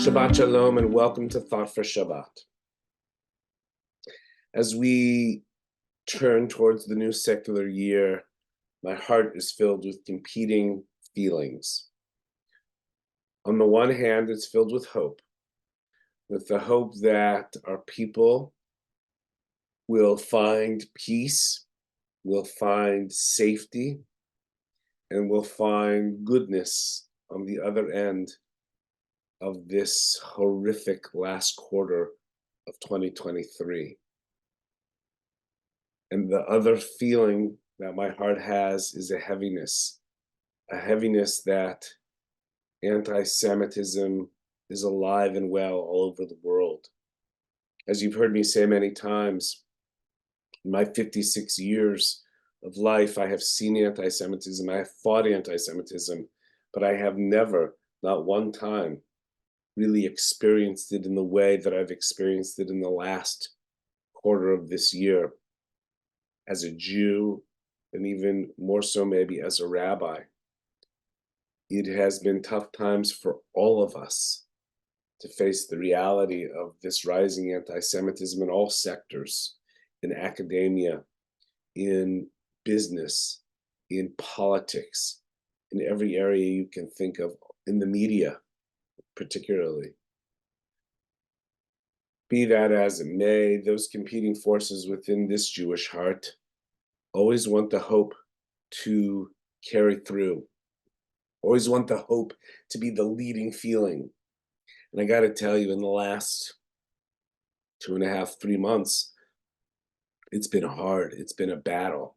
Shabbat Shalom and welcome to Thought for Shabbat. As we turn towards the new secular year, my heart is filled with competing feelings. On the one hand, it's filled with the hope that our people will find peace, will find safety, and will find goodness on the other end of this horrific last quarter of 2023. And the other feeling that my heart has is a heaviness that anti-Semitism is alive and well all over the world. As you've heard me say many times, in my 56 years of life, I have seen anti-Semitism, I have fought anti-Semitism, but I have never, not one time, really experienced it in the way that I've experienced it in the last quarter of this year as a Jew, and even more so maybe as a rabbi. It has been tough times for all of us to face the reality of this rising anti-Semitism in all sectors, in academia, in business, in politics, in every area you can think of, in the media particularly. Be that as it may, those competing forces within this Jewish heart always want the hope to carry through, always want the hope to be the leading feeling. And I got to tell you, in the last 2.5, 3 months, it's been hard. It's been a battle.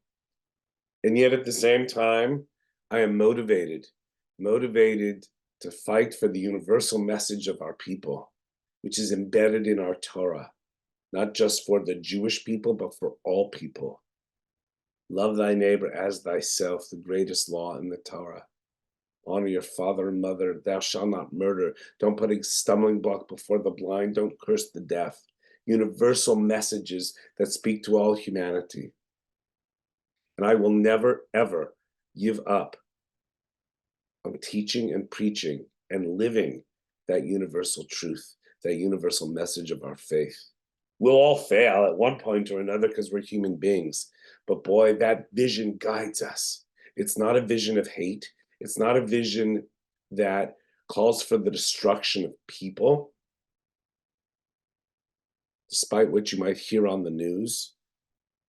And yet at the same time, I am motivated to fight for the universal message of our people, which is embedded in our Torah, not just for the Jewish people, but for all people. Love thy neighbor as thyself, the greatest law in the Torah. Honor your father and mother. Thou shalt not murder. Don't put a stumbling block before the blind. Don't curse the deaf. Universal messages that speak to all humanity. And I will never, ever give up on teaching and preaching and living that universal truth, that universal message of our faith. We'll all fail at one point or another because we're human beings. But boy, that vision guides us. It's not a vision of hate. It's not a vision that calls for the destruction of people. Despite what you might hear on the news,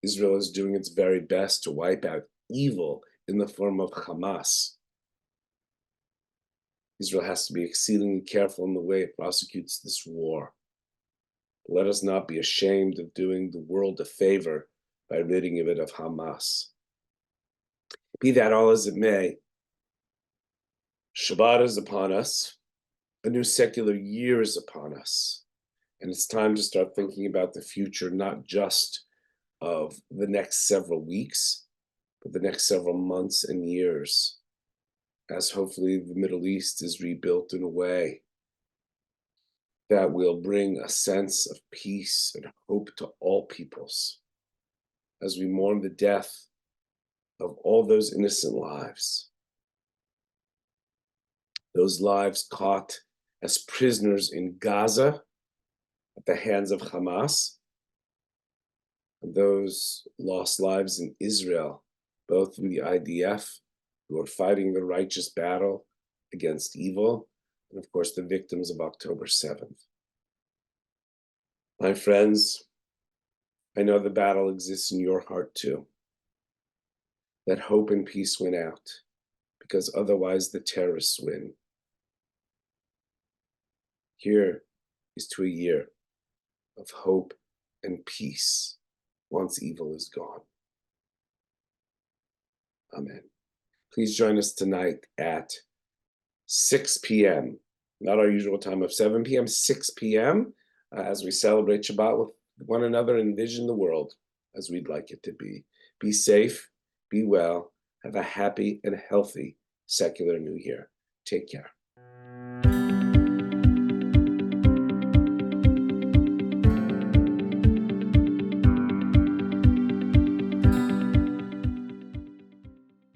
Israel is doing its very best to wipe out evil in the form of Hamas. Israel has to be exceedingly careful in the way it prosecutes this war. Let us not be ashamed of doing the world a favor by ridding it of Hamas. Be that all as it may, Shabbat is upon us. A new secular year is upon us. And it's time to start thinking about the future, not just of the next several weeks, but the next several months and years, as hopefully the Middle East is rebuilt in a way that will bring a sense of peace and hope to all peoples as we mourn the death of all those innocent lives. Those lives caught as prisoners in Gaza at the hands of Hamas, and those lost lives in Israel, both through the IDF, who are fighting the righteous battle against evil, and of course the victims of October 7th. My friends, I know the battle exists in your heart too. That hope and peace win out, because otherwise the terrorists win. Here is to a year of hope and peace once evil is gone. Amen. Please join us tonight at 6 p.m., not our usual time of 7 p.m., 6 p.m., as we celebrate Shabbat with one another and envision the world as we'd like it to be. Be safe, be well, have a happy and healthy secular new year. Take care.